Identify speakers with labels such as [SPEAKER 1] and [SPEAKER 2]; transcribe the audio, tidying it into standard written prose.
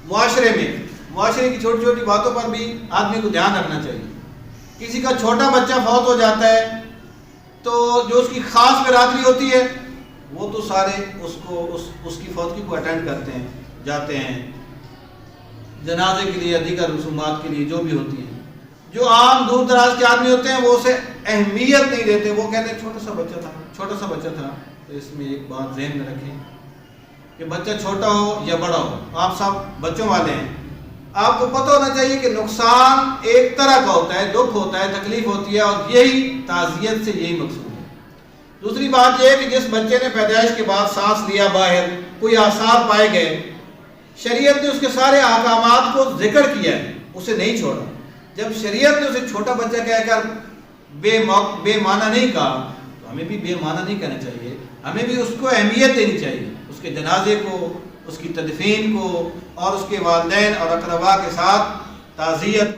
[SPEAKER 1] معاشرے کی چھوٹی چھوٹی باتوں پر بھی آدمی کو دھیان رکھنا چاہیے. کسی کا چھوٹا بچہ فوت ہو جاتا ہے تو جو اس کی خاص برادری ہوتی ہے وہ تو سارے اس کی فوتگی کو اٹینڈ کرتے ہیں، جاتے ہیں جنازے کے لیے، دیگر رسومات کے لیے جو بھی ہوتی ہیں. جو عام دور دراز کے آدمی ہوتے ہیں وہ اسے اہمیت نہیں دیتے، وہ کہتے ہیں چھوٹا سا بچہ تھا. تو اس میں ایک بات ذہن میں رکھیں کہ بچہ چھوٹا ہو یا بڑا ہو، آپ سب بچوں والے ہیں. آپ کو پتہ ہونا چاہیے کہ نقصان ایک طرح کا ہوتا ہے، دکھ ہوتا ہے، تکلیف ہوتی ہے، اور یہی تعزیت سے یہی مقصود ہے. دوسری بات یہ ہے کہ جس بچے نے پیدائش کے بعد سانس لیا، باہر کوئی آثار پائے گئے، شریعت نے اس کے سارے احکامات کو ذکر کیا ہے، اسے نہیں چھوڑا. جب شریعت نے اسے چھوٹا بچہ کہہ کر بے معنی نہیں کہا تو ہمیں بھی بے معنی نہیں کہنا چاہیے. ہمیں بھی اس کو اہمیت دینی چاہیے، اس کے جنازے کو، اس کی تدفین کو، اور اس کے والدین اور اقربا کے ساتھ تعزیت کو.